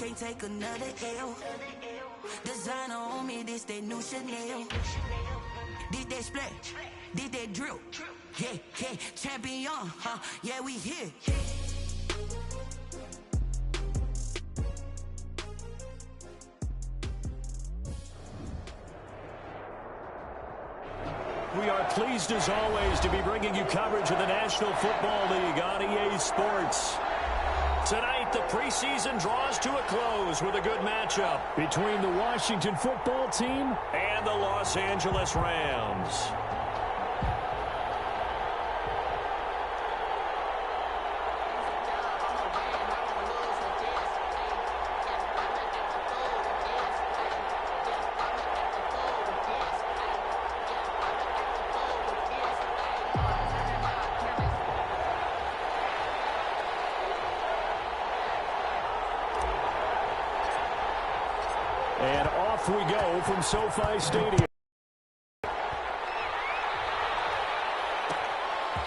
can't take another L. Designer on me, this that new Chanel. This that splash, this that drill. Yeah, yeah, champion, huh? Yeah, we here. We are pleased as always to be bringing you coverage of the National Football League on EA Sports. Tonight, the preseason draws to a close with a good matchup between the Washington football team and the Los Angeles Rams. And off we go from SoFi Stadium.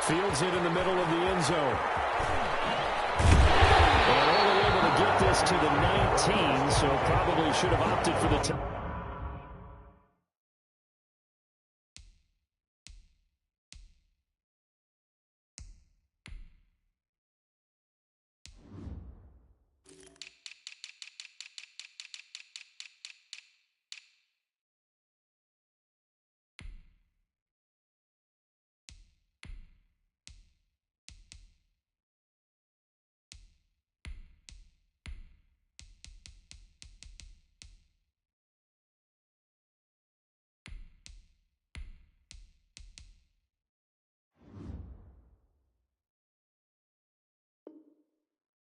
Fields it in the middle of the end zone. And only able to get this to the 19, so probably should have opted for the 10.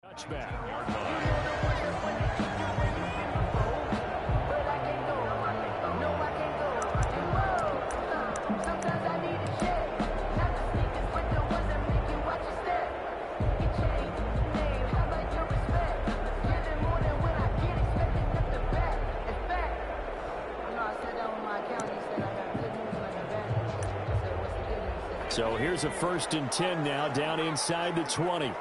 Touchback. So here's a 1st and 10 now, down inside the 20.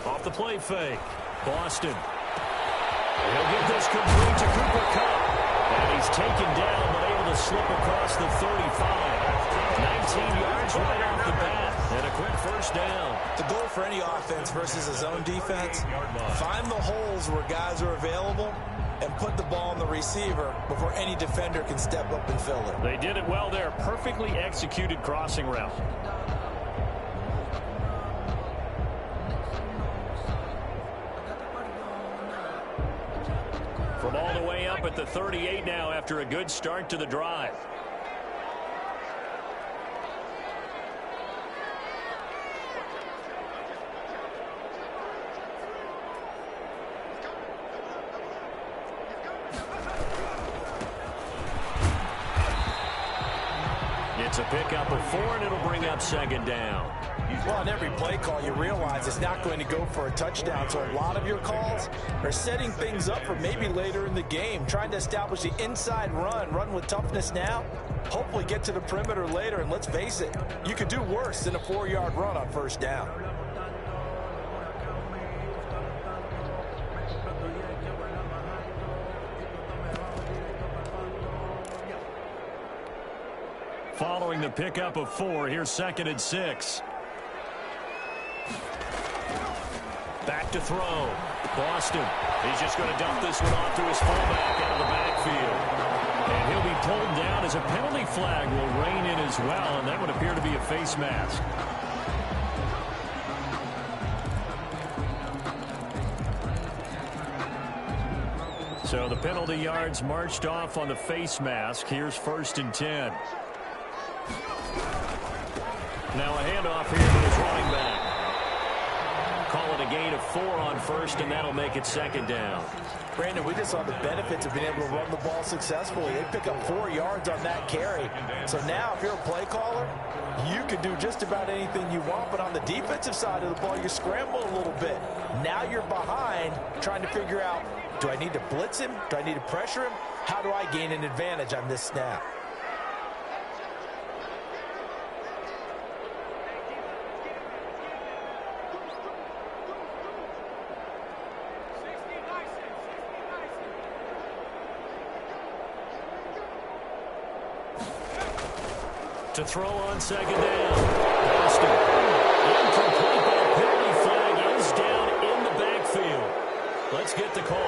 Off the play fake. Boston. He'll get this complete to Cooper Kupp. And he's taken down, but able to slip across the 35. 19 yards right off the bat. And a quick 1st down. The goal for any offense versus a zone defense, find the holes where guys are available and put the ball on the receiver before any defender can step up and fill it. They did it well there. Perfectly executed crossing route. From all the way up at the 38 now after a good start to the drive. It's a pickup of 4, and it'll bring up 2nd down. Well, on every play call, you realize it's not going to go for a touchdown, so a lot of your calls are setting things up for maybe later in the game, trying to establish the inside run with toughness now, hopefully get to the perimeter later, and let's face it, you could do worse than a 4-yard run on 1st down. Following the pickup of 4, here's 2nd and 6. Back to throw. Boston. He's just going to dump this one off to his fullback out of the backfield. And he'll be pulled down as a penalty flag will rein in as well, and that would appear to be a face mask. So the penalty yards marched off on the face mask. Here's 1st and 10. Now a handoff here to his running back. Call it a gain of 4 on 1st, and that'll make it 2nd down. Brandon, we just saw the benefits of being able to run the ball successfully. They pick up 4 yards on that carry. So now if you're a play caller, you can do just about anything you want. But on the defensive side of the ball, you scramble a little bit. Now you're behind trying to figure out Do I need to blitz him? Do I need to pressure him? How do I gain an advantage on this snap? To throw on second down. Boston. Incomplete, but a penalty flag is down in the backfield. Let's get the call.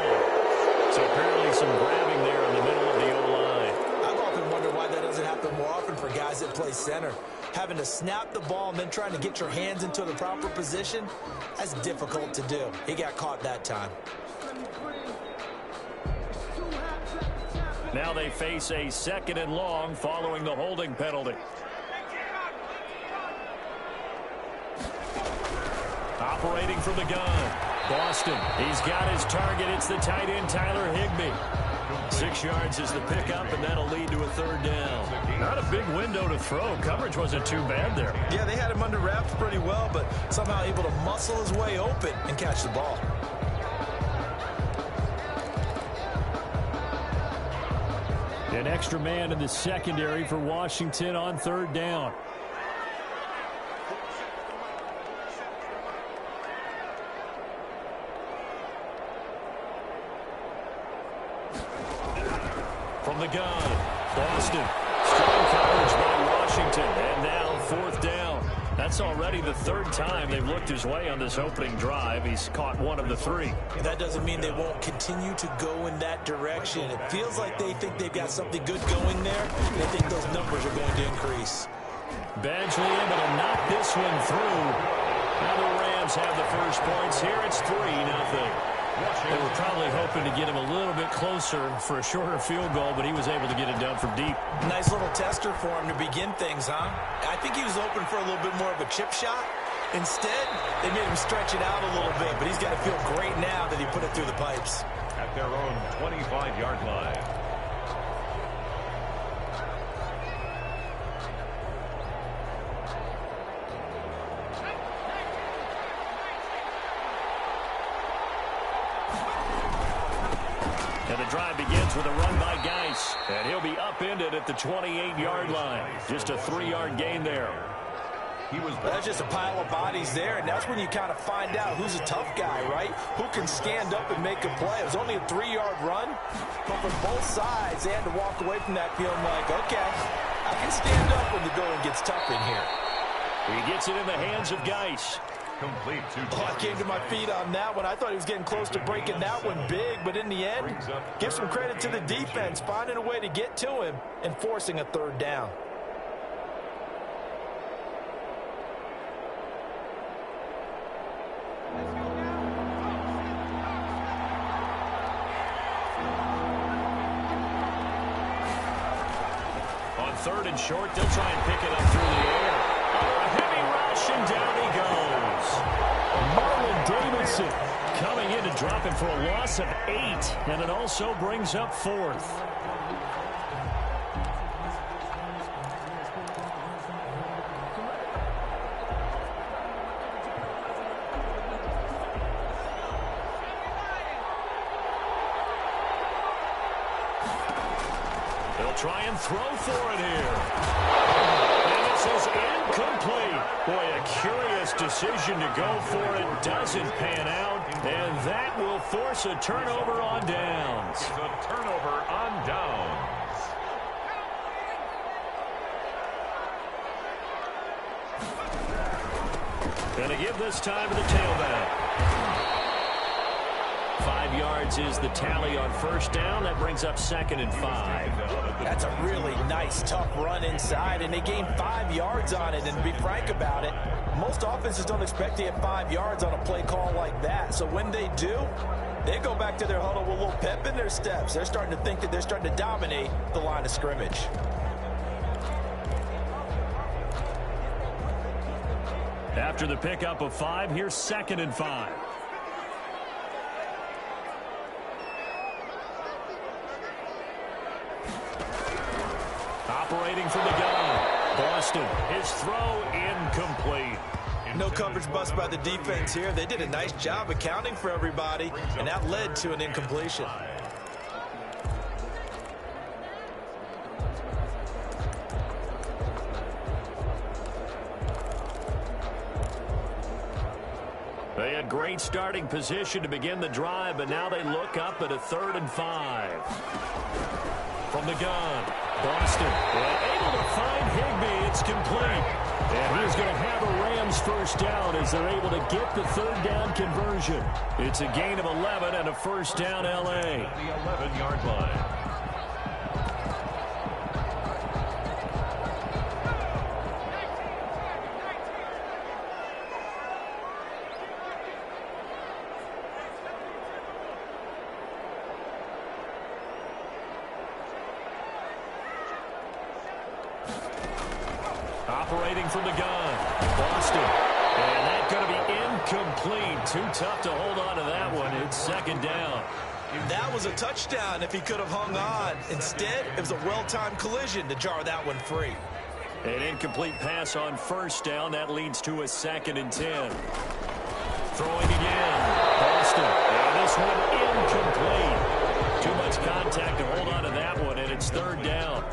So apparently some grabbing there in the middle of the O-line. I've often wondered why that doesn't happen more often for guys that play center. Having to snap the ball and then trying to get your hands into the proper position, that's difficult to do. He got caught that time. Now they face a 2nd and long following the holding penalty. Operating from the gun. Boston. He's got his target. It's the tight end, Tyler Higbee. 6 yards is the pickup, and that'll lead to a 3rd down. Not a big window to throw. Coverage wasn't too bad there. Yeah, they had him under wraps pretty well, but somehow able to muscle his way open and catch the ball. An extra man in the secondary for Washington on 3rd down. From the gun, Boston. Strong coverage by Washington. And now 4th down. That's already the 3rd time they've looked his way on this opening drive. He's caught 1 of the 3. That doesn't mean they won't continue to go in that direction. It feels like they think they've got something good going there. They think those numbers are going to increase. Badgley able to knock this one through. Now the Rams have the first points here. It's 3-0. They were probably hoping to get him a little bit closer for a shorter field goal, but he was able to get it done from deep. Nice little tester for him to begin things, huh? I think he was open for a little bit more of a chip shot. Instead, they made him stretch it out a little bit, but he's got to feel great now that he put it through the pipes. At their own 25-yard line. And the drive begins with a run by Geis. And he'll be upended at the 28-yard line. Just a 3-yard gain there. That's just a pile of bodies there, and that's when you kind of find out who's a tough guy, right? Who can stand up and make a play. It was only a 3-yard run, but from both sides, they had to walk away from that feeling like, okay, I can stand up when the going gets tough in here. He gets it in the hands of Geis. Complete to I came to my feet on that one. I thought he was getting close to breaking that one big, but in the end, give some credit to the defense, finding a way to get to him and forcing a 3rd down. On 3rd and short, they'll try and pick it up through the air. Oh, a heavy rush, and down he goes. Marlon Davidson coming in to drop him for a loss of 8, and it also brings up 4th. They'll try and throw for it here. And this is incomplete. Boy, a curious decision to go for it. Doesn't pan out. And that will force a turnover on downs. It's a turnover on downs. Going to give this time to the tailback. 5 yards is the tally on 1st down. That brings up 2nd and 5. That's a really nice, tough run inside, and they gained 5 yards on it. And to be frank about it, most offenses don't expect to get 5 yards on a play call like that. So when they do, they go back to their huddle with a little pep in their steps. They're starting to think that they're starting to dominate the line of scrimmage. After the pickup of 5, here's 2nd and 5. Operating from the gun. Boston, his throw incomplete. No coverage bust by the defense here. They did a nice job accounting for everybody, and that led to an incompletion. They had great starting position to begin the drive, but now they look up at a 3rd and 5. From the gun, Boston able to find Higbee. It's complete. And he's going to have a Rams first down as they're able to get the 3rd down conversion. It's a gain of 11 and a first down L.A. The 11-yard line. Operating from the gun, Boston. And that's going to be incomplete. Too tough to hold on to that one. It's 2nd down. That was a touchdown if he could have hung on. Instead, it was a well-timed collision to jar that one free. An incomplete pass on 1st down. That leads to a 2nd and 10. Throwing again, Boston. And this one incomplete. Too much contact to hold on to that one, and it's 3rd down.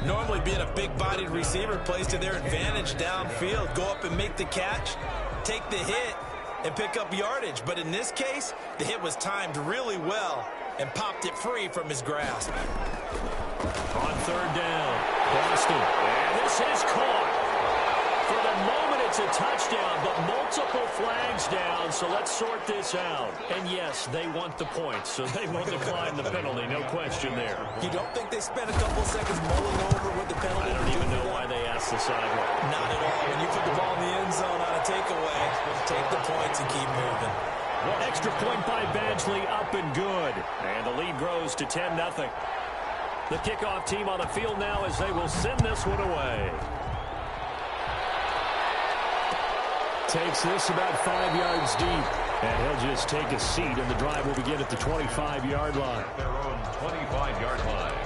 Normally being a big-bodied receiver plays to their advantage downfield. Go up and make the catch, take the hit, and pick up yardage. But in this case, the hit was timed really well and popped it free from his grasp. On 3rd down, Boston. And this is caught. For the moment, it's a touchdown, but multiple flags down, so let's sort this out. And yes, they want the points, so they will decline the penalty, no question there. You don't think they spent a couple seconds mulling over what the penalty? I don't even know why they asked the sideline. Not at all. When you put the ball in the end zone on a takeaway, take the points and keep moving. Extra point by Badgley, up and good. And the lead grows to 10-0. The kickoff team on the field now as they will send this one away. Takes this about 5 yards deep, and he'll just take a seat, and the drive will begin at the 25-yard line. Their own 25-yard line.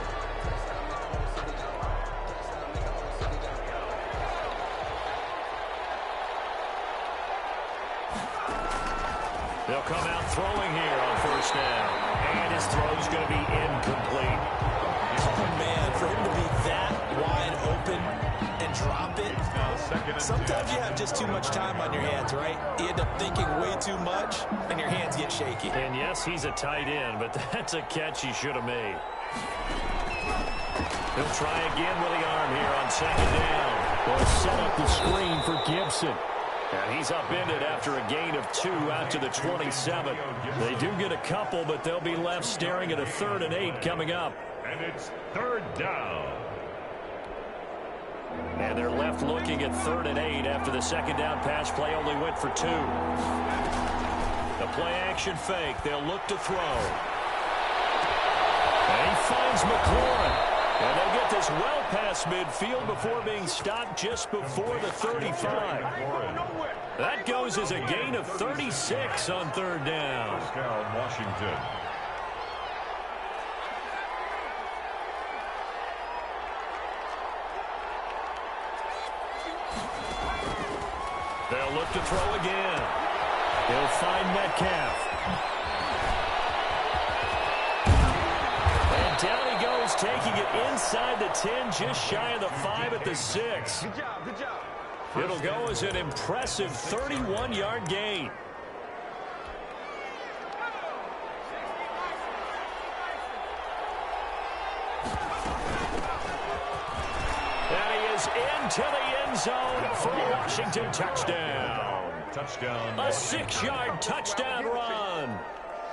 They'll come out throwing here on 1st down, and his throw's going to be incomplete. Oh, man, for him to be that wide open and drop it. Sometimes you have just too much time on your hands, right? You end up thinking way too much, and your hands get shaky. And yes, he's a tight end, but that's a catch he should have made. He'll try again with the arm here on 2nd down. They'll set up the screen for Gibson. And he's upended after a gain of 2 out to the 27. They do get a couple, but they'll be left staring at a 3rd and 8 coming up. And it's 3rd down. And they're left looking at 3rd and 8 after the 2nd down pass play only went for 2. The play action fake. They'll look to throw. And he finds McLaurin. And they get this well past midfield before being stopped just before the 35. That goes as a gain of 36 on 3rd down. First down, Washington. They'll look to throw again. He'll find Metcalf. And down he goes, taking it inside the 10, just shy of the 5 at the 6. Good job, good job. It'll go as an impressive 31-yard gain. And he is into the end zone for a Washington touchdown. Touchdown. A 6-yard touchdown run.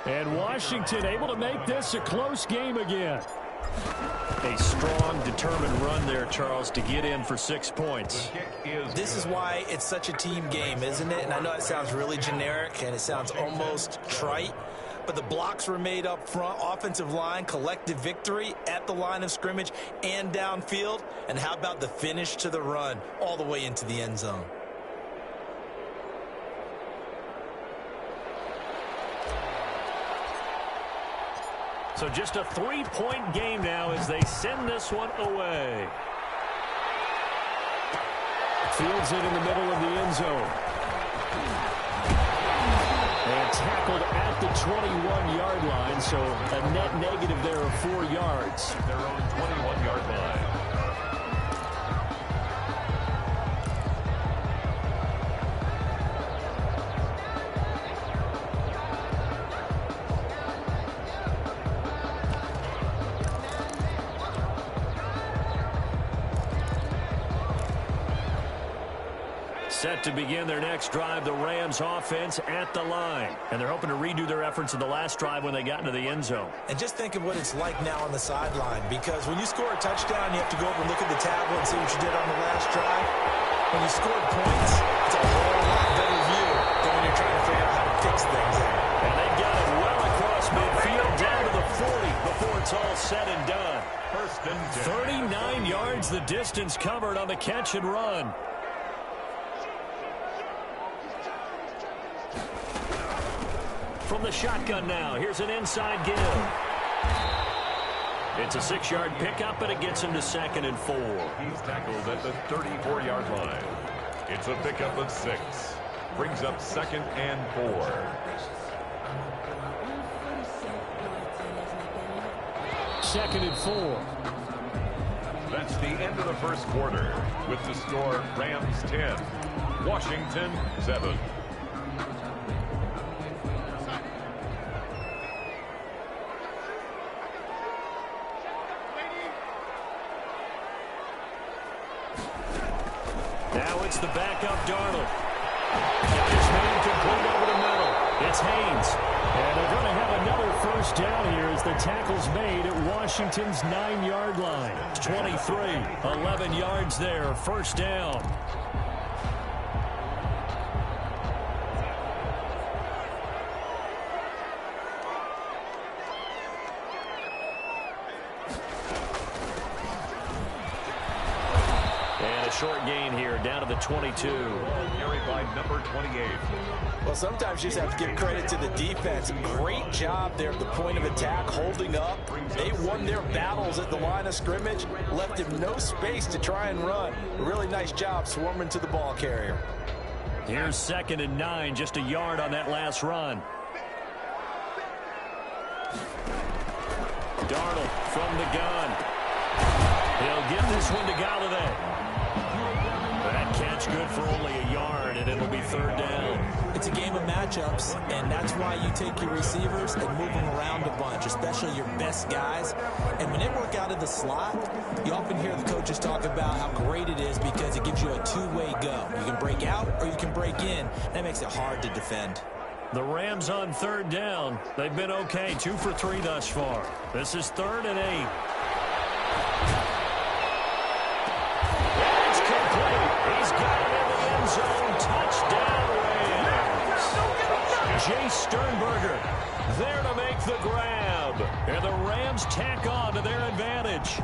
And Washington able to make this a close game again. A strong, determined run there, Charles, to get in for 6 points. This is why it's such a team game, isn't it? And I know it sounds really generic and it sounds almost trite, but the blocks were made up front, offensive line, collective victory at the line of scrimmage and downfield. And how about the finish to the run all the way into the end zone? So just a 3-point game now as they send this one away. Fields it in the middle of the end zone. And tackled at the 21-yard line, so a net negative there of 4 yards. Their own 21-yard line. Set to begin their next drive, the Rams offense at the line. And they're hoping to redo their efforts in the last drive when they got into the end zone. And just think of what it's like now on the sideline, because when you score a touchdown, you have to go over and look at the tablet and see what you did on the last drive. When you scored points, it's a whole lot better view than when you're trying to figure out how to fix things there. And they got it well across midfield down to the 40 before it's all said and done. First and 10. 39 yards the distance covered on the catch and run. From the shotgun now, here's an inside give. It's a 6-yard pickup, and it gets him to 2nd and 4. He's tackled at the 34-yard line. It's a pickup of 6. Brings up 2nd and 4. Second and 4. That's the end of the first quarter. With the score, Rams 10, Washington 7. Now it's the backup Darnold. Got his man complete over the middle. It's Haynes. And they're going to have another first down here as the tackle's made at Washington's 9-yard line. 23, 11 yards there, first down. Short gain here, down to the 22. Carried by number 28. Well, sometimes you just have to give credit to the defense. Great job there at the point of attack, holding up. They won their battles at the line of scrimmage, left him no space to try and run. A really nice job swarming to the ball carrier. Here's 2nd and 9, just a yard on that last run. Darnold from the gun. He'll give this one to Galladay. That catch good for only a yard, and it'll be 3rd down. It's a game of matchups, and that's why you take your receivers and move them around a bunch, especially your best guys. And when they work out of the slot, you often hear the coaches talk about how great it is because it gives you a two-way go. You can break out or you can break in. That makes it hard to defend. The Rams on 3rd down. They've been okay, 2 for 3 thus far. This is 3rd and 8. He's got him in the end zone. Touchdown, Rams. Jay Sternberger there to make the grab. And the Rams tack on to their advantage.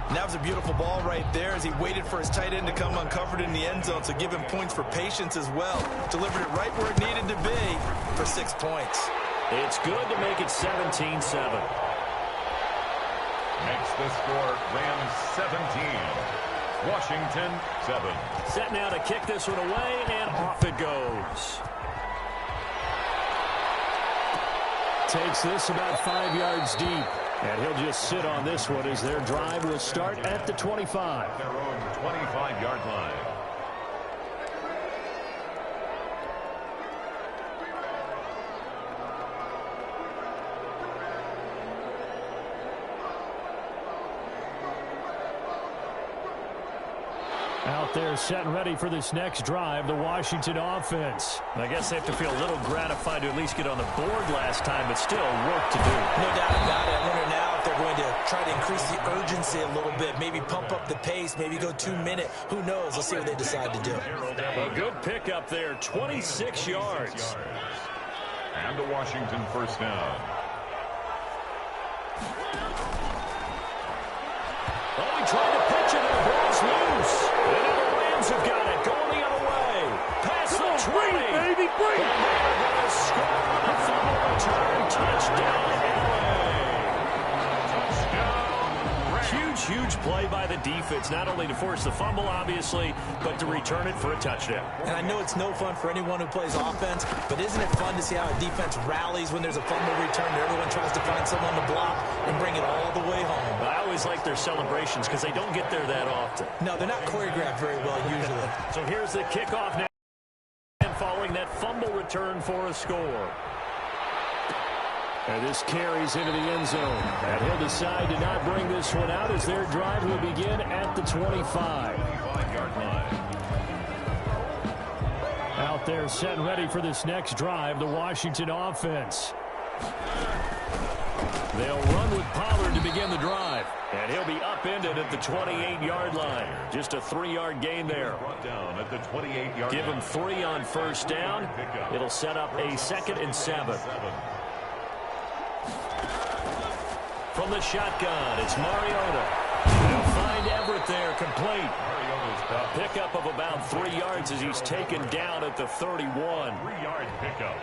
And that was a beautiful ball right there as he waited for his tight end to come uncovered in the end zone, so give him points for patience as well. Delivered it right where it needed to be for 6 points. It's good to make it 17-7. Makes the score Rams 17. Washington 7. Set now to kick this one away, and off it goes. Takes this about 5 yards deep, and he'll just sit on this one as their drive will start at the 25. Their own 25-yard line. Out there set and ready for this next drive, the Washington offense. I guess they have to feel a little gratified to at least get on the board last time, but still work to do. No doubt about it. I wonder now if they're going to try to increase the urgency a little bit, maybe pump up the pace, maybe go 2-minute. Who knows? Let's see what they decide to do. A good pickup there, 26 yards. And a Washington first down. Oh, he tried to pitch it, and the ball's loose. And now the Rams have got it, going the other way. Past the 20. Baby, bring it. And they're going to score on a fumble return. Touchdown, LA. huge play by the defense, not only to force the fumble, obviously, but to return it for a touchdown. And I know it's no fun for anyone who plays offense, but isn't it fun to see how a defense rallies when there's a fumble return and everyone tries to find someone to block and bring it all the way home? I always like their celebrations because they don't get there that often. No, they're not choreographed very well usually. So here's the kickoff now, and following that fumble return for a score. And this carries into the end zone. And he'll decide to not bring this one out as their drive will begin at the 25-yard line. Out there set and ready for this next drive, the Washington offense. They'll run with Pollard to begin the drive. And he'll be upended at the 28-yard line. Just a 3-yard gain there. Down at the 28-yard Give him 3 on first down. It'll set up a 2nd and 7. From the shotgun, it's Mariota. They'll find Everett there, complete. A pickup of about 3 yards as he's taken down at the 31. 3-yard pickup.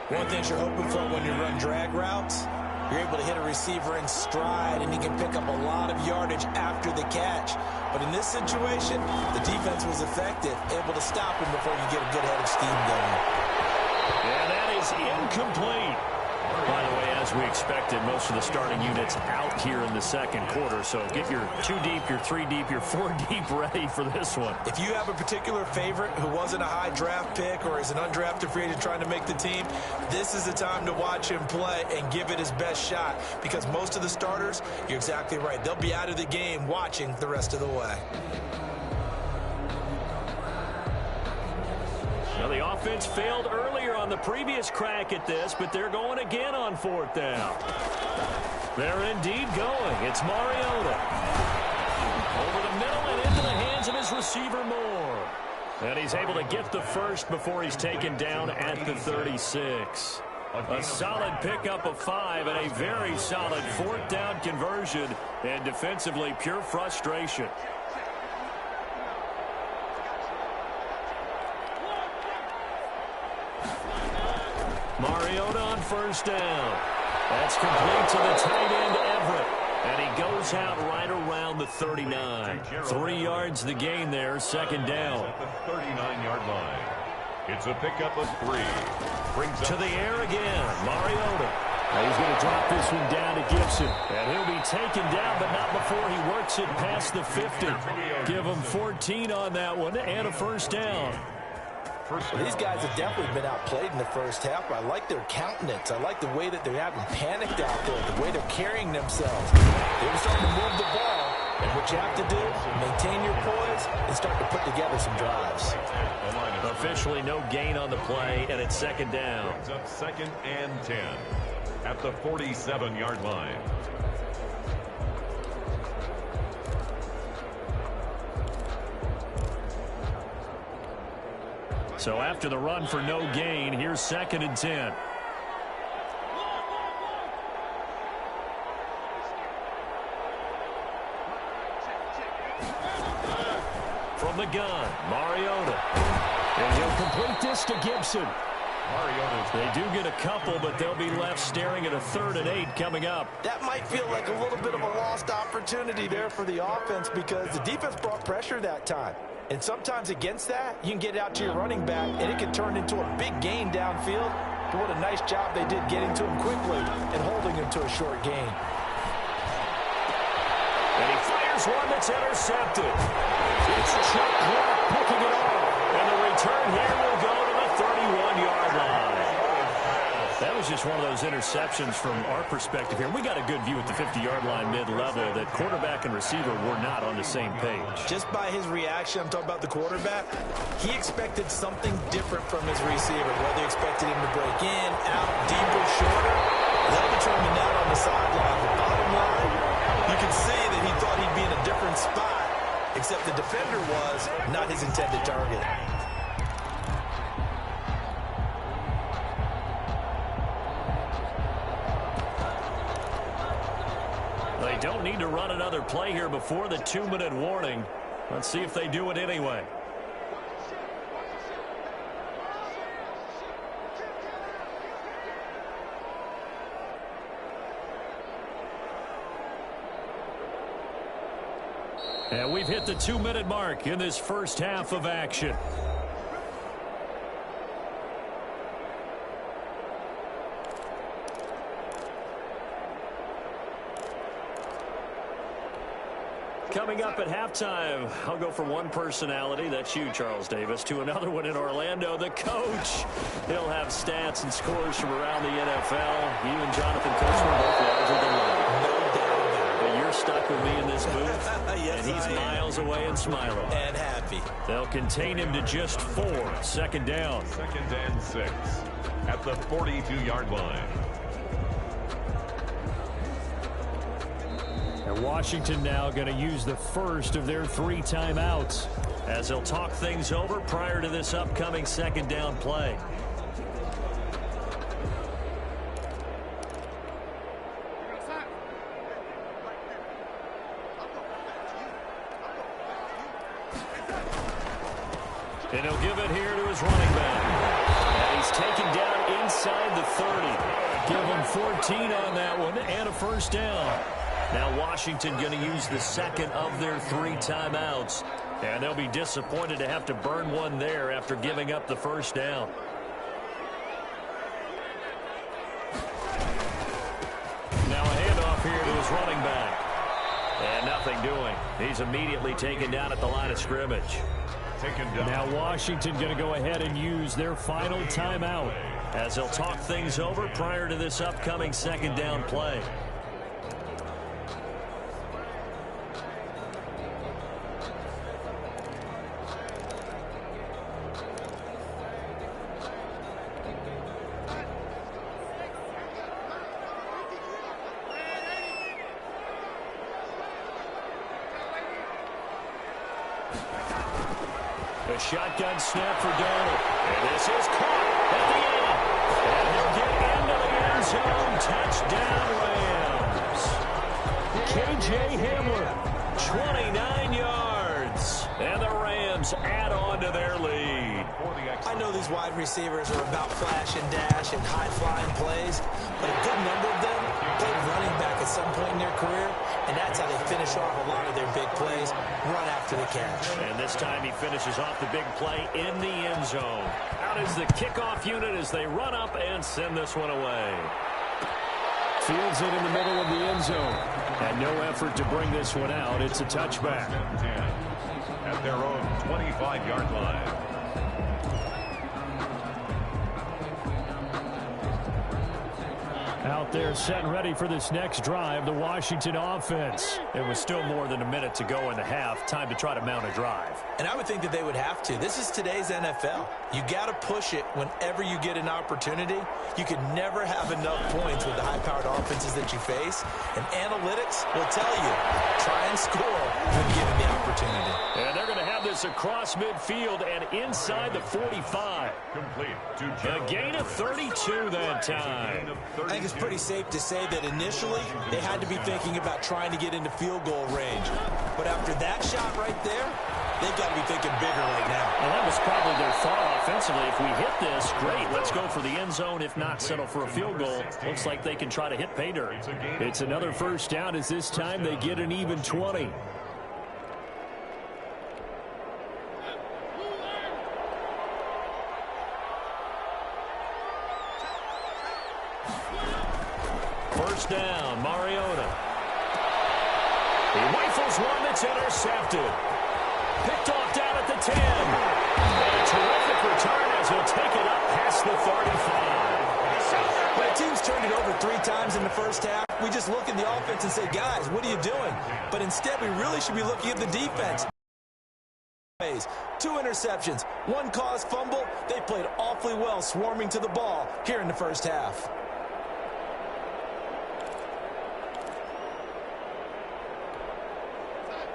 One thing you're hoping for when you run drag routes, you're able to hit a receiver in stride, and he can pick up a lot of yardage after the catch. But in this situation, the defense was effective, able to stop him before you get a good head of steam going. And that is incomplete. By the way, as we expected, most of the starting units out here in the second quarter. So get your 2 deep, your 3 deep, your 4 deep ready for this one. If you have a particular favorite who wasn't a high draft pick or is an undrafted free agent trying to make the team, this is the time to watch him play and give it his best shot. Because most of the starters, you're exactly right, they'll be out of the game watching the rest of the way. Now, the offense failed earlier on the previous crack at this, but they're going again on 4th down. They're indeed going. It's Mariota. Over the middle and into the hands of his receiver, Moore. And he's able to get the first before he's taken down at the 36. A solid pickup of 5 and a very solid 4th down conversion. And defensively, pure frustration. Mariota on first down. That's complete to the tight end, Everett. And he goes out right around the 39. 3 yards the gain there, 2nd down. At the 39-yard line. It's a pickup of 3. Brings to the air again, Mariota. He's going to drop this one down to Gibson. And he'll be taken down, but not before he works it past the 50. Give him 14 on that one and a first down. Well, these guys have definitely been outplayed in the first half, but I like their countenance. I like the way that they're having panicked out there, the way they're carrying themselves. They were starting to move the ball, and what you have to do, maintain your poise and start to put together some drives. Officially no gain on the play, and it's 2nd down. Brings up 2nd and 10 at the 47-yard line. So after the run for no gain, here's 2nd and 10. From the gun, Mariota. And he'll complete this to Gibson. They do get a couple, but they'll be left staring at a 3rd and 8 coming up. That might feel like a little bit of a lost opportunity there for the offense because the defense brought pressure that time. And sometimes against that, you can get it out to your running back, and it can turn into a big gain downfield. But what a nice job they did getting to him quickly and holding him to a short gain. And he fires one that's intercepted. It's Chuck Clark picking it off. And the return here will go to the 31-yard line. That was just one of those interceptions from our perspective here. We got a good view at the 50-yard line mid-level that quarterback and receiver were not on the same page. Just by his reaction, I'm talking about the quarterback, he expected something different from his receiver, whether he expected him to break in, out, deeper, shorter. They'll determine that on the sideline. The bottom line, you can see that he thought he'd be in a different spot, except the defender was not his intended target. They don't need to run another play here before the 2-minute warning. Let's see if they do it anyway. And we've hit the 2-minute mark in this first half of action. Coming up at halftime, I'll go from one personality, that's you, Charles Davis, to another one in Orlando, the coach. He'll have stats and scores from around the NFL. You and Jonathan Coachman both larger than life. No doubt about it. But you're stuck with me in this booth, Yes, and he's miles away and smiling. And happy. They'll contain him to just 4. Second down. 2nd and 6 at the 42-yard line. And Washington now going to use the first of their 3 timeouts as they'll talk things over prior to this upcoming second down play. And he'll give it here to his running back. And he's taken down inside the 30. Give him 14 on that one and a first down. Now Washington going to use the second of their 3 timeouts. And they'll be disappointed to have to burn one there after giving up the first down. Now a handoff here to his running back. And nothing doing. He's immediately taken down at the line of scrimmage. Now Washington going to go ahead and use their final timeout as they'll talk things over prior to this upcoming second down play. A shotgun snap for Donald. And this is caught at the end. And he'll get into the end zone. Touchdown, Rams. K.J. Hamler, 29 yards. And the Rams add on to their lead. I know these wide receivers are about flash and dash and high-flying plays, but a good number of them played running back at some point in their career, and that's how they finish off a lot of their big plays, run after the catch. And this time he finishes off the big play in the end zone. Out is the kickoff unit as they run up and send this one away. Fields it in the middle of the end zone. And no effort to bring this one out. It's a touchback. At their own 25-yard line. Out there set and ready for this next drive, the Washington offense. It was still more than a minute to go in the half. Time to try to mount a drive. And I would think that they would have to. This is today's NFL. You got to push it whenever you get an opportunity. You can never have enough points with the high-powered offenses that you face. And analytics will tell you, try and score when given the opportunity. And they're going to have this across midfield and inside the 45. Complete to A gain of 32 that time. I think it's pretty safe to say that initially they had to be thinking about trying to get into field goal range. But after that shot right there, they've got to be thinking bigger right now. And that was probably their thought offensively. If we hit this, great, let's go for the end zone. If not, settle for a field goal. Looks like they can try to hit pay dirt. It's another first down as this time they get an even 20. First down, Mariota. He rifles one that's intercepted. Picked off down at the 10. And a terrific return as he'll take it up past the 35. When a team's turned it over 3 times in the first half, we just look at the offense and say, guys, what are you doing? But instead, we really should be looking at the defense. 2 interceptions, 1 caused fumble. They played awfully well swarming to the ball here in the first half.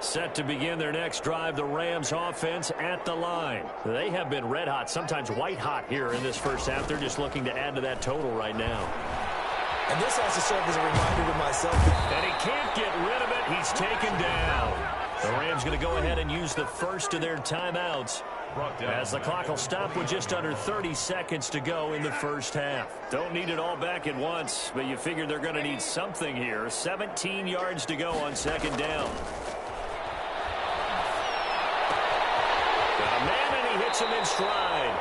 Set to begin their next drive, the Rams offense at the line. They have been red hot, sometimes white hot here in this first half. They're just looking to add to that total right now. And this has to serve as a reminder to myself. And he can't get rid of it. He's taken down. The Rams going to go ahead and use the first of their timeouts as the clock will stop with just under 30 seconds to go in the first half. Don't need it all back at once, but you figure they're going to need something here. 17 yards to go on second down. Man, and he hits him in stride.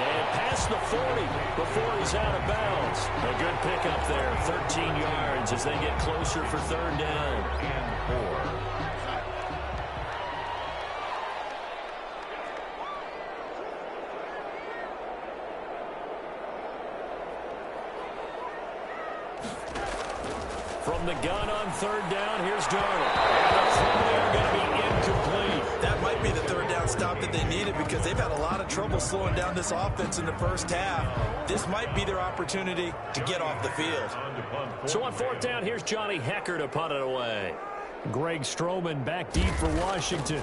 And past the 40 before he's out of bounds. A good pickup there, 13 yards as they get closer for third down. And 4. From the gun on third down, here's Darnold. And the throw there going to be incomplete. That might be the third down stop that they needed because they've had a lot of trouble slowing down this offense in the first half. This might be their opportunity to get off the field. So on fourth down, here's Johnny Hecker to punt it away. Greg Stroman back deep for Washington.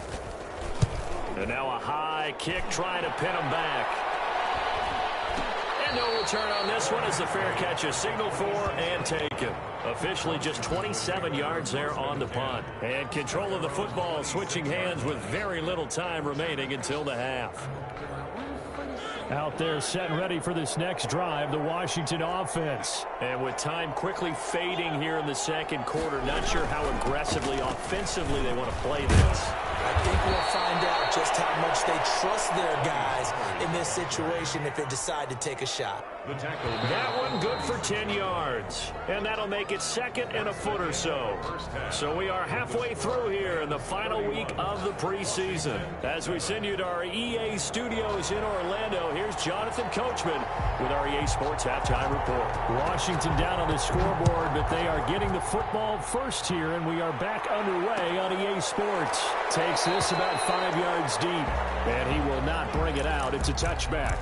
And now a high kick trying to pin him back. And no return on this one as the fair catch is signaled for and taken. Officially just 27 yards there on the punt. And control of the football switching hands with very little time remaining until the half. Out there set and ready for this next drive, the Washington offense. And with time quickly fading here in the second quarter, not sure how aggressively, offensively they want to play this. I think we'll find out just how much they trust their guys in this situation if they decide to take a shot. That one good for 10 yards. And that'll make it second and a foot or so. So we are halfway through here in the final week of the preseason. As we send you to our EA studios in Orlando, here's Jonathan Coachman with our EA Sports Halftime Report. Washington down on the scoreboard, but they are getting the football first here, and we are back underway on EA Sports. Takes this about 5 yards deep, and he will not bring it out. It's a touchback.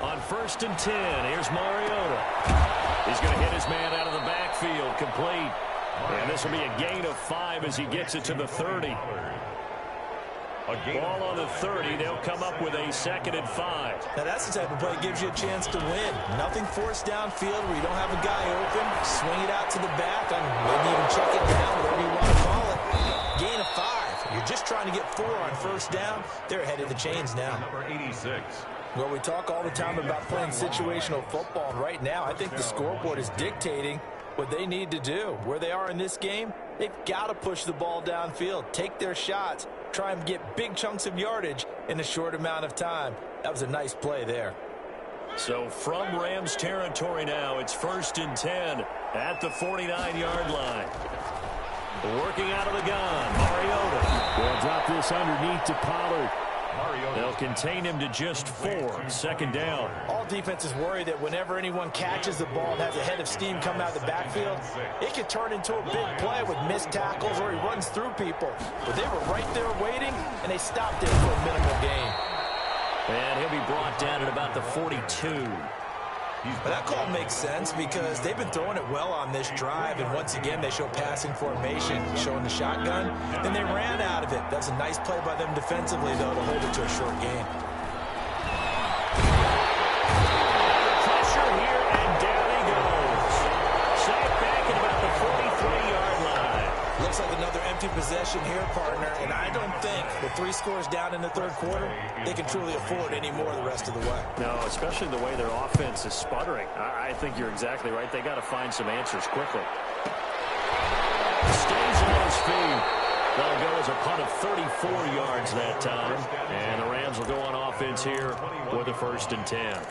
On 1st and 10, here's Mariota. He's going to hit his man out of the backfield, complete. And this will be a gain of 5 as he gets it to the 30. Ball on the 30. They'll come up with a 2nd and 5. Now that's the type of play that gives you a chance to win. Nothing forced downfield where you don't have a guy open. Swing it out to the back. Maybe even check it down, whatever you want to call it. Gain of 5. You're just trying to get 4 on 1st down. They're ahead of the chains now. Number 86. Well, we talk all the time about playing situational football, and right now I think the scoreboard is dictating what they need to do. Where they are in this game, they've got to push the ball downfield, take their shots, try and get big chunks of yardage in a short amount of time. That was a nice play there. So from Rams territory now, it's 1st and 10 at the 49-yard line. Working out of the gun, Mariota will drop this underneath to Pollard. They'll contain him to just 4. 2nd down. All defenses worry that whenever anyone catches the ball and has a head of steam come out of the backfield, it could turn into a big play with missed tackles or he runs through people. But they were right there waiting, and they stopped it for a minimal gain. And he'll be brought down at about the 42. But that call makes sense because they've been throwing it well on this drive, and once again they show passing formation, showing the shotgun. Then they ran out of it. That's a nice play by them defensively, though, to hold it to a short gain. Pressure here, and down he goes. Sacked back at about the 43-yard line. Looks like another empty possession here, partner, and I don't think with 3 scores down in the 3rd quarter, they can truly afford any more the rest of the way. No, especially the way their offense is sputtering. I think you're exactly right. They got to find some answers quickly. Stays on his feet. That'll go as a punt of 34 yards that time. And the Rams will go on offense here with a 1st and 10.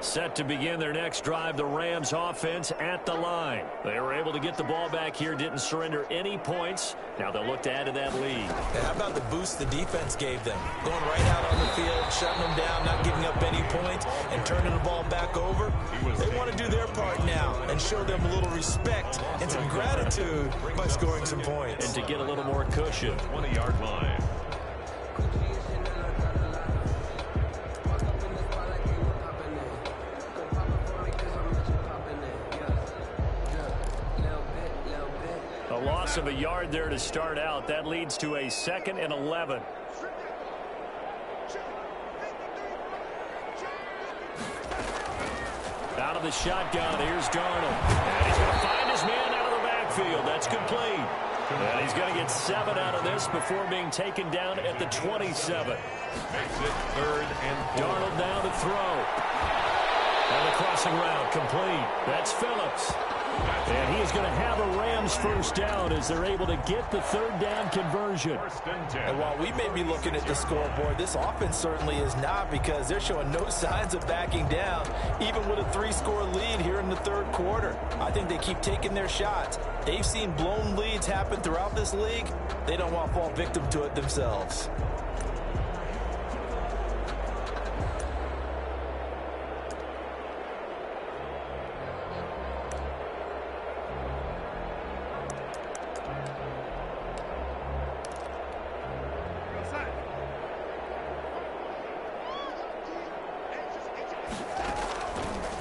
Set to begin their next drive, the Rams offense at the line. They were able to get the ball back here, didn't surrender any points. Now they'll look to add to that lead. And how about the boost the defense gave them? Going right out on the field, shutting them down, not giving up any points, and turning the ball back over. They want to do their part now and show them a little respect and some gratitude by scoring some points. And to get a little more cushion. 20-yard line. loss of a yard there to start out. That leads to a 2nd and 11. Out of the shotgun, here's Darnold. And he's going to find his man out of the backfield. That's complete. And he's going to get 7 out of this before being taken down at the 27. Makes it 3rd and 4. Darnold now to throw. And the crossing route complete. That's Phillips. And he is going to have a Rams first down as they're able to get the 3rd down conversion. And while we may be looking at the scoreboard, this offense certainly is not, because they're showing no signs of backing down, even with a 3-score lead here in the 3rd quarter. I think they keep taking their shots. They've seen blown leads happen throughout this league. They don't want to fall victim to it themselves.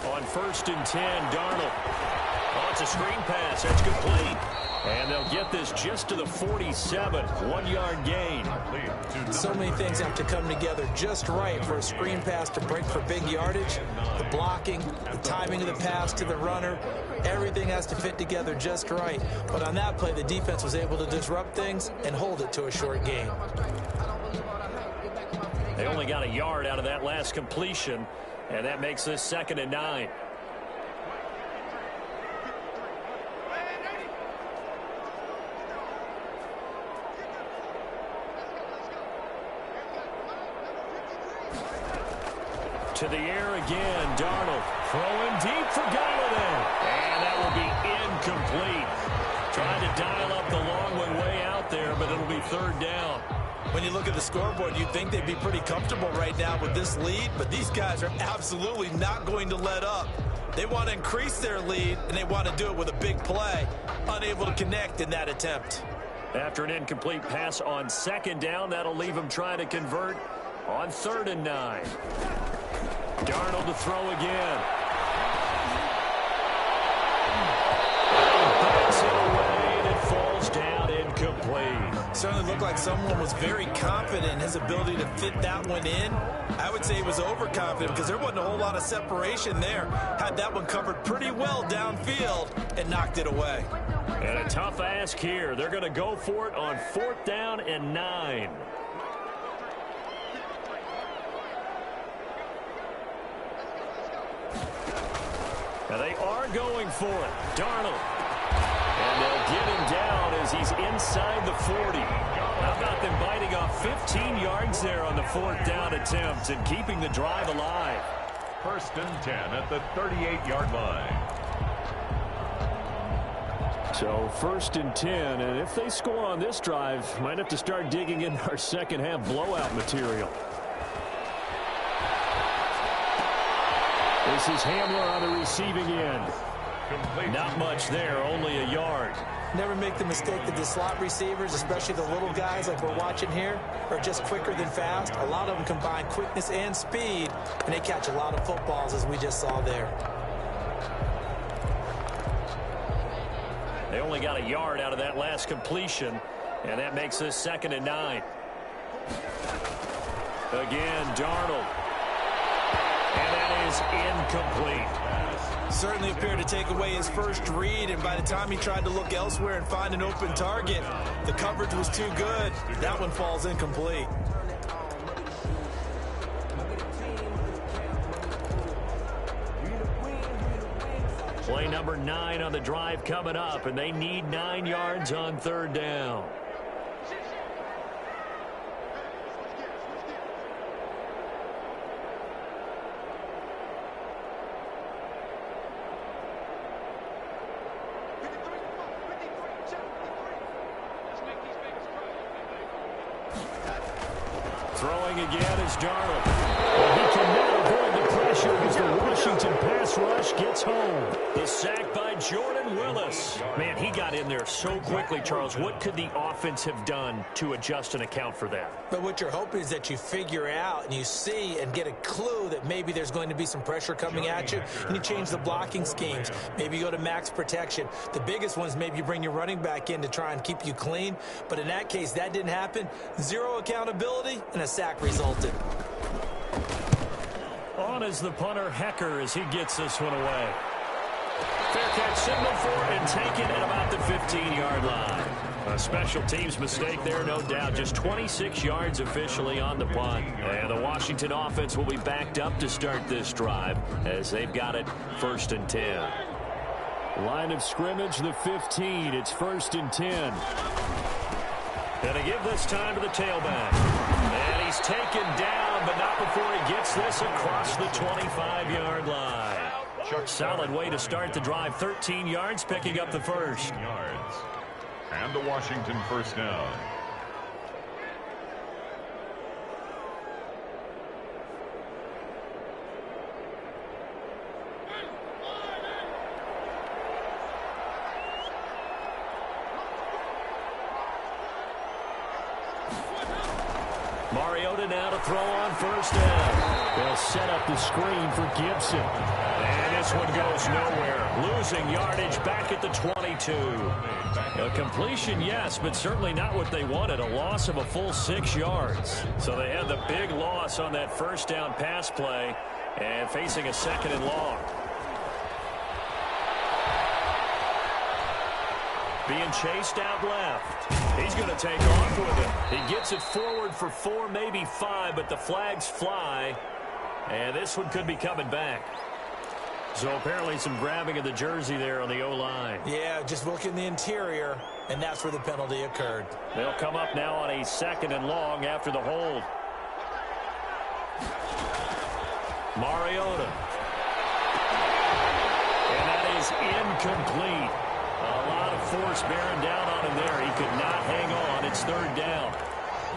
On 1st and 10, Darnold. Oh, it's a screen pass. That's complete. And they'll get this just to the 47. 1-yard gain. So many things have to come together just right for a screen pass to break for big yardage. The blocking, the timing of the pass to the runner, everything has to fit together just right. But on that play, the defense was able to disrupt things and hold it to a short gain. They only got a yard out of that last completion, and that makes this 2nd and 9. To the air again, Darnold throwing deep for Galladay. And that will be incomplete. Trying to dial up the long way out there, but it'll be 3rd down. When you look at the scoreboard, you'd think they'd be pretty comfortable right now with this lead, but these guys are absolutely not going to let up. They want to increase their lead, and they want to do it with a big play. Unable to connect in that attempt. After an incomplete pass on 2nd down, that'll leave them trying to convert on 3rd and 9. Darnold to throw again. Backs it away, and it falls down incomplete. Certainly looked like someone was very confident in his ability to fit that one in. I would say he was overconfident because there wasn't a whole lot of separation there. Had that one covered pretty well downfield and knocked it away. And a tough ask here. They're going to go for it on 4th down and 9. Now they are going for it. Darnold. And they'll get him down as he's inside the 40. How about them biting off 15 yards there on the 4th down attempt and keeping the drive alive? 1st and 10 at the 38-yard line. So 1st and 10, and if they score on this drive, might have to start digging in our second half blowout material. This is Hamler on the receiving end. Not much there, only a yard. Never make the mistake that the slot receivers, especially the little guys like we're watching here, are just quicker than fast. A lot of them combine quickness and speed, and they catch a lot of footballs, as we just saw there. They only got a yard out of that last completion, and that makes this 2nd and 9. Again, Darnold. And that is incomplete. Certainly appeared to take away his first read, and by the time he tried to look elsewhere and find an open target, the coverage was too good. That one falls incomplete. Play number 9 on the drive coming up, and they need 9 yards on 3rd down. Throwing again is Darnold. He cannot avoid the pressure as the Washington pass rush gets home. The sack by by Jordan Willis. Man, he got in there so quickly, Charles. What could the offense have done to adjust and account for that? But what you're hoping is that you figure out and you see and get a clue that maybe there's going to be some pressure coming at you, and you change the blocking schemes. Maybe you go to max protection. The biggest one is maybe you bring your running back in to try and keep you clean. But in that case, that didn't happen. Zero accountability, and a sack resulted. On is the punter, Hecker, as he gets this one away. Fair catch signal for it and taken at about the 15-yard line. A special teams mistake there, no doubt. Just 26 yards officially on the punt. And the Washington offense will be backed up to start this drive as they've got it 1st and 10. Line of scrimmage, the 15. It's 1st and 10. And to give this time to the tailback. And he's taken down, but not before he gets this across the 25-yard line. Solid way to start the drive. 13 yards, picking up the first. And the Washington first down. Mariota now to throw on 1st down. They'll set up the screen for Gibson. And this one goes nowhere. Losing yardage back at the 22. A completion, yes, but certainly not what they wanted. A loss of a full 6 yards. So they had the big loss on that 1st down pass play and facing a 2nd and long. Being chased out left. He's going to take off with it. He gets it forward for 4, maybe 5, but the flags fly. And this one could be coming back. So apparently some grabbing of the jersey there on the O-line. Yeah, just look in the interior, and that's where the penalty occurred. They'll come up now on a 2nd and long after the hold. Mariota. And that is incomplete. A lot of force bearing down on him there. He could not hang on. It's 3rd down.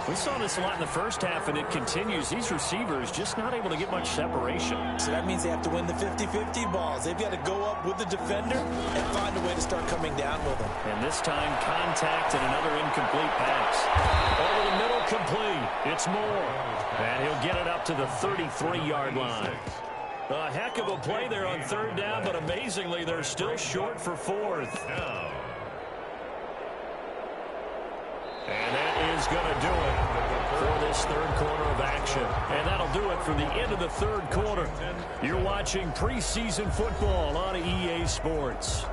We saw this a lot in the first half, and it continues. These receivers just not able to get much separation. So that means they have to win the 50-50 balls. They've got to go up with the defender and find a way to start coming down with them. And this time, contact and another incomplete pass. Over the middle, complete. It's Moore. And he'll get it up to the 33-yard line. A heck of a play there on 3rd down, but amazingly, they're still short for 4th. And that is going to do it for this 3rd quarter of action. And that'll do it for the end of the 3rd quarter. You're watching preseason football on EA Sports.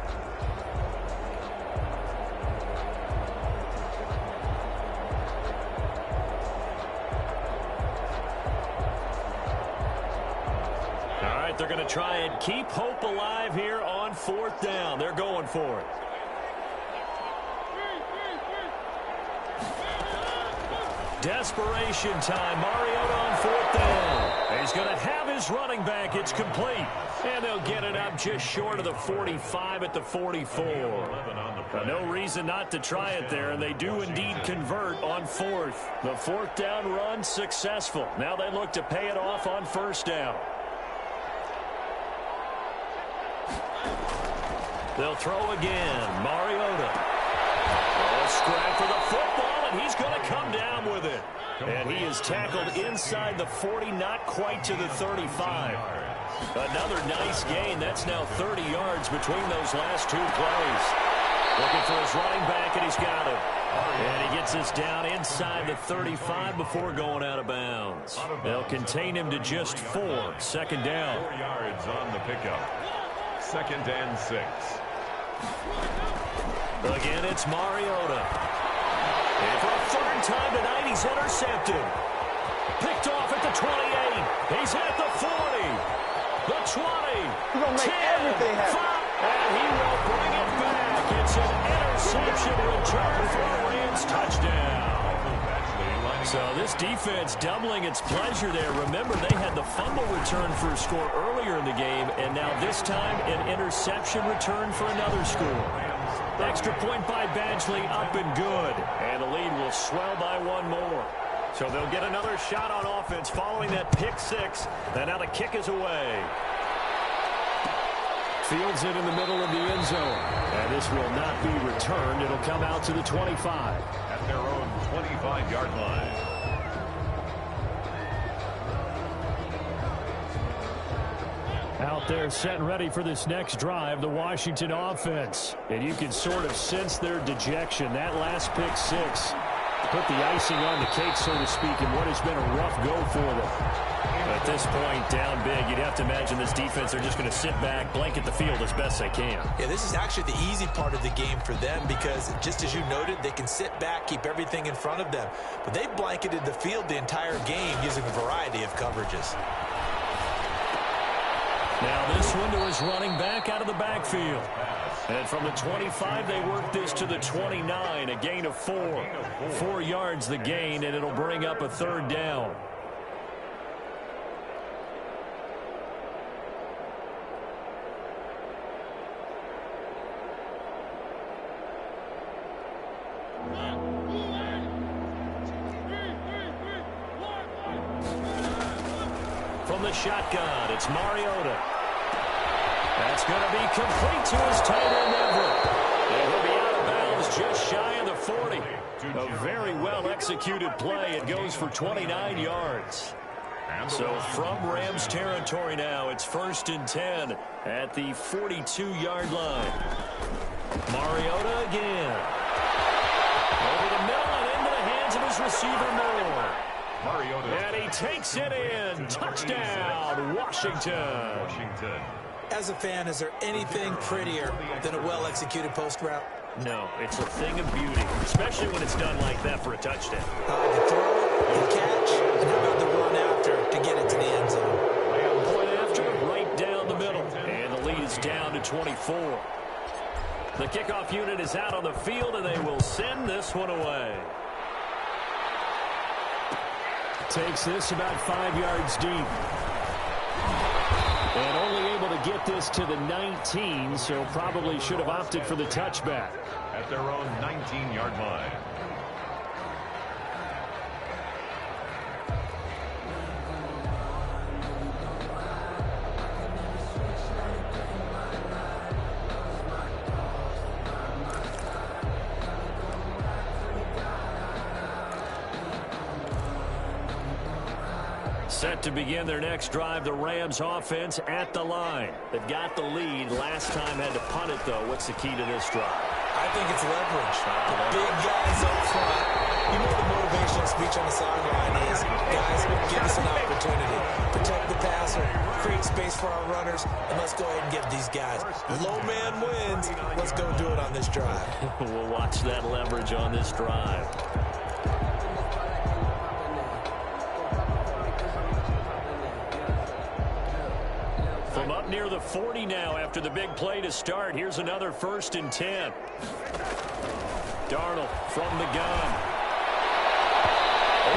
All right, they're going to try and keep hope alive here on 4th down. They're going for it. Desperation time. Mariota on 4th down. He's going to have his running back. It's complete. And they'll get it up just short of the 45 at the 44. No reason not to try it there, and they do indeed convert on 4th. The 4th down run successful. Now they look to pay it off on 1st down. They'll throw again. Mariota. Scrap for the football, and he's going to come down with it. And he is tackled inside the 40, not quite to the 35. Another nice gain. That's now 30 yards between those last 2 plays. Looking for his running back, and he's got him. And he gets this down inside the 35 before going out of bounds. They'll contain him to just 4. 2nd down. 4 yards on the pickup. 2nd and 6. Again, it's Mariota. And for a 3rd time tonight, he's intercepted. Picked off at the 28. He's at the 40. The 20. He's going to make everything happen. 5, and he will bring it back. It's an interception return for a Rams touchdown. So this defense doubling its pleasure there. Remember, they had the fumble return for a score earlier in the game, and now this time an interception return for another score. Extra point by Badgley, up and good. And the lead will swell by 1 more. So they'll get another shot on offense following that pick 6. And now the kick is away. Fields it in the middle of the end zone. And this will not be returned. It'll come out to the 25. At their own 25-yard line. Out there set and ready for this next drive, the Washington offense. And you can sort of sense their dejection. That last pick six put the icing on the cake, so to speak, in what has been a rough go for them. At this point, down big, you'd have to imagine this defense are just going to sit back, blanket the field as best they can. Yeah, this is actually the easy part of the game for them because, just as you noted, they can sit back, keep everything in front of them. But they've blanketed the field the entire game using a variety of coverages. Now this one to his running back out of the backfield. And from the 25, they work this to the 29, a gain of 4. 4 yards the gain, and it'll bring up a third down. From the shotgun, it's Mariota. That's going to be complete to his tight end, Everett. And he'll be out of bounds just shy of the 40. A very well-executed play. It goes for 29 yards. So from Rams territory now, it's 1st and 10 at the 42-yard line. Mariota again. Over the middle and into the hands of his receiver, Moore. And he takes it in. Touchdown, Washington. As a fan, is there anything prettier than a well-executed post route? No, it's a thing of beauty, especially when it's done like that for a touchdown. The throw, the catch, and how about the run after to get it to the end zone? Point after, right down the middle. And the lead is down to 24. The kickoff unit is out on the field, and they will send this one away. Takes this about 5 yards deep. And only able to get this to the 19, so probably should have opted for the touchback. At their own 19-yard line. Set to begin their next drive, the Rams offense at the line. They've got the lead. Last time had to punt it, though. What's the key to this drive? I think it's leverage. The big guys up front. You know the motivational speech on the sideline is, guys, give us an opportunity. Protect the passer, create space for our runners, and let's go ahead and give these guys. Low man wins. Let's go do it on this drive. We'll watch that leverage on this drive. From up near the 40 now after the big play to start. Here's another 1st and 10. Darnold from the gun.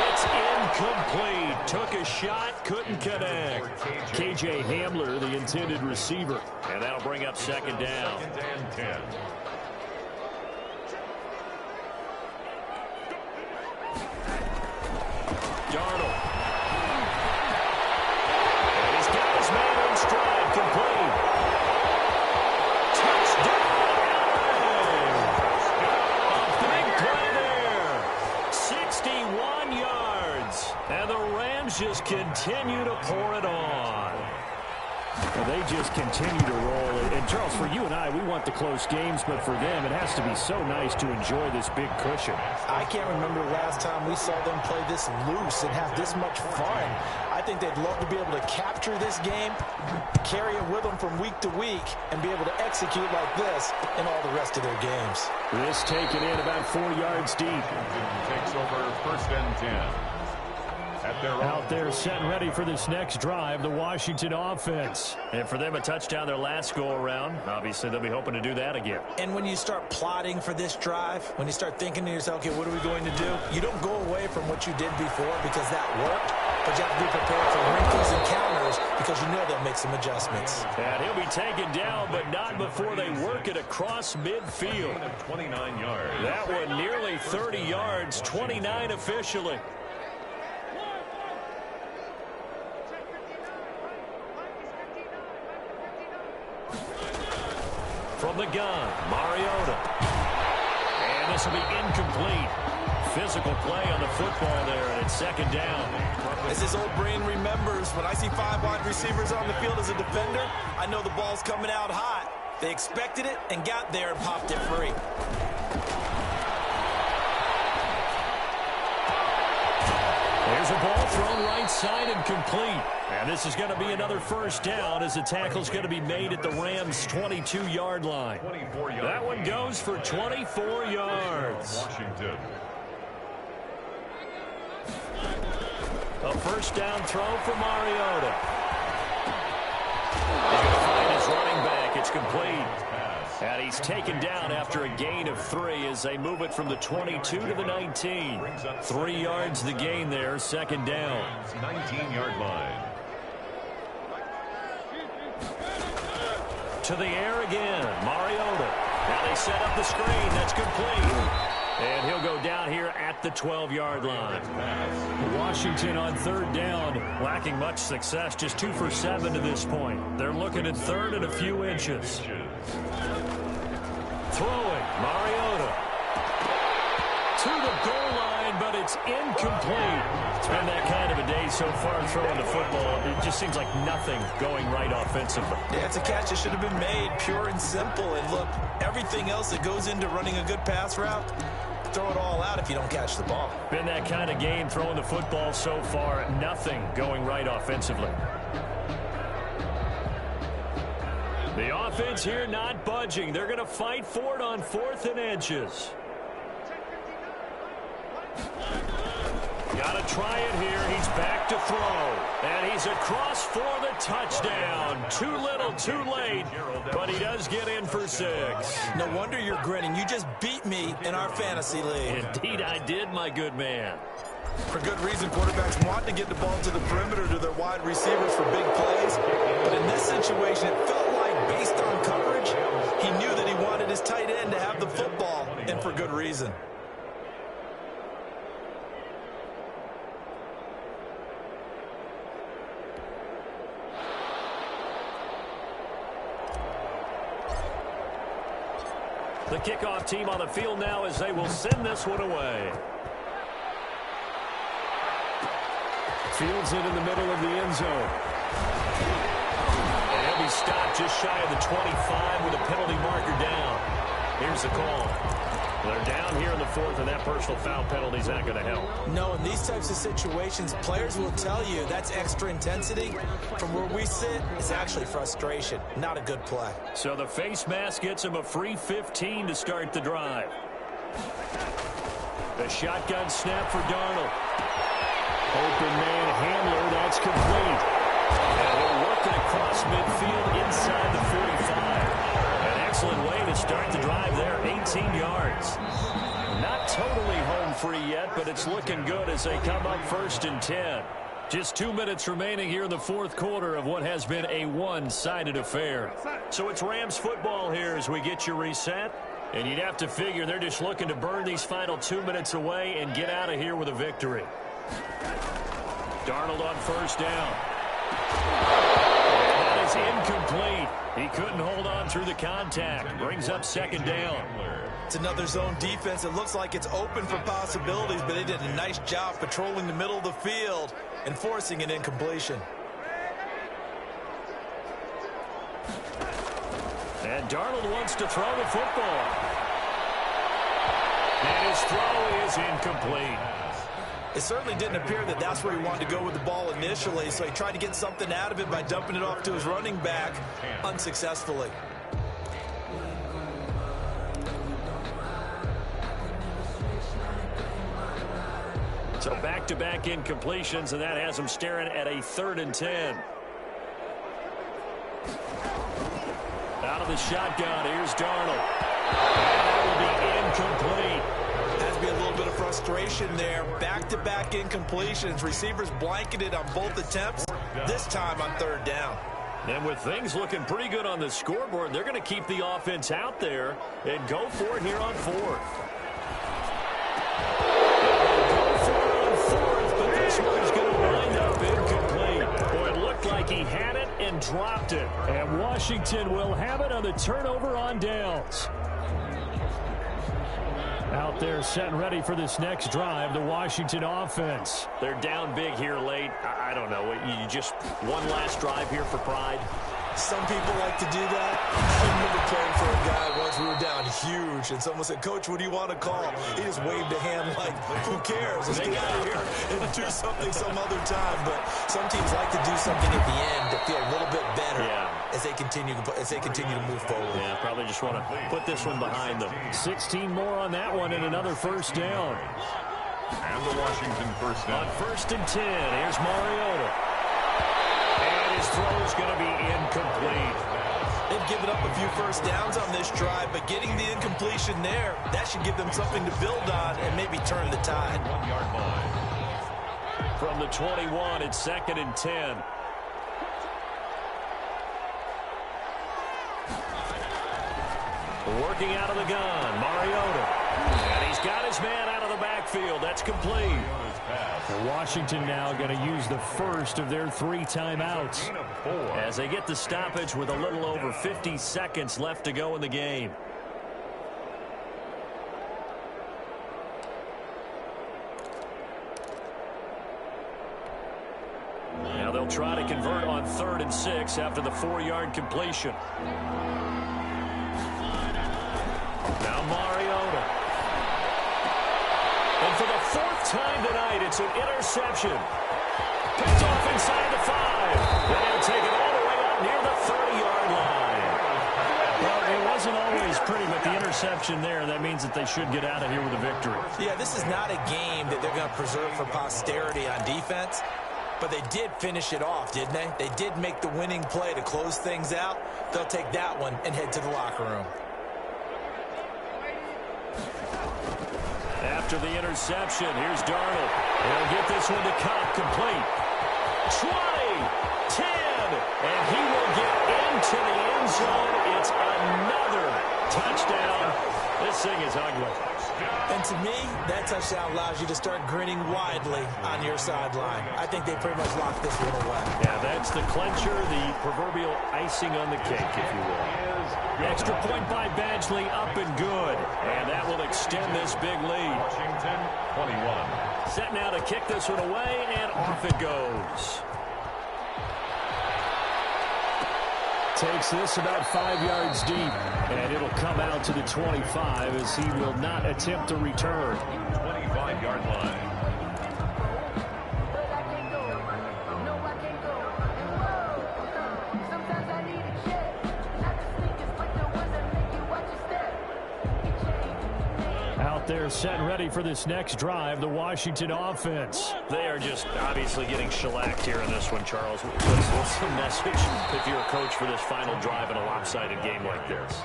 It's incomplete. Took a shot, couldn't connect. KJ Hamler, the intended receiver. And that'll bring up 2nd down. 2nd and 10. Darnold. And he's got his man in stride, complete. Touchdown! A big play there. 61 yards. And the Rams just continue to pour it on. Well, they just continue to roll. And, Charles, for you and I, we want the close games, but for them, it has to be so nice to enjoy this big cushion. I can't remember the last time we saw them play this loose and have this much fun. I think they'd love to be able to capture this game, carry it with them from week to week, and be able to execute like this in all the rest of their games. This taken in about 4 yards deep. Takes over 1st and 10. Out there set and ready for this next drive, the Washington offense. And for them, a touchdown their last go-around. Obviously, they'll be hoping to do that again. And when you start plotting for this drive, when you start thinking to yourself, okay, what are we going to do? You don't go away from what you did before because that worked, but you have to be prepared for wrinkles and counters because you know they'll make some adjustments. And he'll be taken down, but not before they work it across midfield. 29 yards. That one nearly 30 yards, 29 officially. From the gun, Mariota. And this will be incomplete. Physical play on the football there, and it's second down. As his old brain remembers, when I see 5 wide receivers on the field as a defender, I know the ball's coming out hot. They expected it and got there and popped it free. There's a ball thrown right side and complete. And this is going to be another first down as the tackle's going to be made at the Rams' 22-yard line. That one goes for 24 yards. Washington. A first down throw for Mariota. He's going to find his running back. It's complete. And he's taken down after a gain of 3 as they move it from the 22 to the 19. 3 yards the gain there, second down. 19-yard line. To the air again, Mariota. Now they set up the screen. That's complete. And he'll go down here at the 12-yard line. Washington on third down, lacking much success, just 2 for 7 to this point. They're looking at third and a few inches. Throwing, Mariota. To the goal line, but it's incomplete. It's been that kind of a day so far throwing the football. It just seems like nothing going right offensively. Yeah, it's a catch that should have been made, pure and simple. And look, everything else that goes into running a good pass route, throw it all out if you don't catch the ball. Been that kind of game throwing the football so far. Nothing going right offensively. The offense here not budging. They're going to fight for it on 4th and inches. Got to try it here. He's back to throw. And he's across for the touchdown. Too little, too late. But he does get in for 6. No wonder you're grinning. You just beat me in our fantasy league. Indeed I did, my good man. For good reason, quarterbacks want to get the ball to the perimeter to their wide receivers for big plays. But in this situation, it felt like, based on coverage, he knew that he wanted his tight end to have the football, and for good reason. The kickoff team on the field now as they will send this one away. Fields it in the middle of the end zone. And he'll be stopped just shy of the 25 with a penalty marker down. Here's the call. They're down here in the 4th, and that personal foul penalty is not going to help. No, in these types of situations, players will tell you that's extra intensity. From where we sit, it's actually frustration. Not a good play. So the face mask gets him a free 15 to start the drive. The shotgun snap for Darnold. Open man Hamler, that's complete. And he'll work it across midfield inside the 45. An excellent way to start the drive there, 18 yards. Not totally home free yet, but it's looking good as they come up 1st and 10. Just 2 minutes remaining here in the 4th quarter of what has been a one-sided affair. So it's Rams football here as we get you reset. And you'd have to figure they're just looking to burn these final 2 minutes away and get out of here with a victory. Darnold on first down. That is incomplete. He couldn't hold on through the contact. Brings up second down. It's another zone defense. It looks like it's open for possibilities, but they did a nice job patrolling the middle of the field and forcing an incompletion. And Darnold wants to throw the football. And his throw is incomplete. It certainly didn't appear that that's where he wanted to go with the ball initially, so he tried to get something out of it by dumping it off to his running back unsuccessfully. So back-to-back incompletions, and that has him staring at a 3rd and 10. Out of the shotgun, here's Darnold. And that will be incomplete. Has to be a little bit of frustration there. Back-to-back incompletions. Receivers blanketed on both attempts, this time on 3rd down. And with things looking pretty good on the scoreboard, they're going to keep the offense out there and go for it here on 4th. Go for it on 4th, but this one's going to wind up incomplete. Boy, it looked like he had it and dropped it. And Washington will have it on the turnover on downs. Out there set and ready for this next drive, the Washington offense. They're down big here late. I don't know. You just one last drive here for pride. Some people like to do that. I remember playing for a guy once. We were down huge, and someone said, "Coach, what do you want to call?" He just waved a hand like, "Who cares? Let's get out of here and do something some other time." But some teams like to do something at the end to feel a little bit better as they continue to move forward. Yeah, probably just want to put this one behind them. 16 more on that one and another first down. And the Washington first down. On 1st and 10, here's Mariota. And his throw's going to be incomplete. They've given up a few first downs on this drive, but getting the incompletion there, that should give them something to build on and maybe turn the tide. 1 yard line. From the 21, it's 2nd and 10. Working out of the gun, Mariota. And he's got his man out of the backfield. That's complete. And Washington now going to use the first of their 3 timeouts as they get the stoppage with a little over 50 seconds left to go in the game. Now they'll try to convert on 3rd and 6 after the 4-yard completion. Now Mariota. And for the 4th time tonight, it's an interception. Picked off inside the 5. Then he'll take it all the way up near the 30-yard line. Well, it wasn't always pretty, but the interception there, that means that they should get out of here with a victory. Yeah, this is not a game that they're going to preserve for posterity on defense. But they did finish it off, didn't they? They did make the winning play to close things out. They'll take that one and head to the locker room. After the interception, here's Darnold. He'll get this one to Cobb, complete. 20, 10, and he will get into the end zone. It's another touchdown. This thing is ugly. And to me, that touchdown allows you to start grinning widely on your sideline. I think they pretty much locked this one away. Yeah, that's the clincher, the proverbial icing on the cake, if you will. Extra point by Badgley, up and good. And that will extend this big lead. Washington, 21. Set now to kick this one away, and off it goes. Takes this about 5 yards deep, and it'll come out to the 25 as he will not attempt to return. 25-yard line. Out there set and ready for this next drive, the Washington offense. They are just obviously getting shellacked here in this one, Charles. What's the message if you're a coach for this final drive in a lopsided game like this?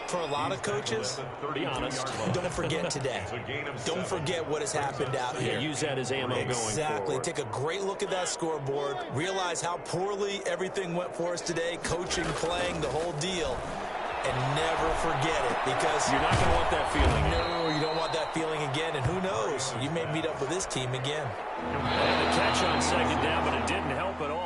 For a lot of coaches, Be honest. don't forget today. Don't forget what has happened out here. Use that as ammo going forward. Exactly. Take a great look at that scoreboard. Realize how poorly everything went for us today. Coaching, playing, the whole deal. And never forget it, because You're not going to want that feeling. no, you don't want that feeling again. And who knows? You may meet up with this team again. And the catch on 2nd down, but it didn't help at all.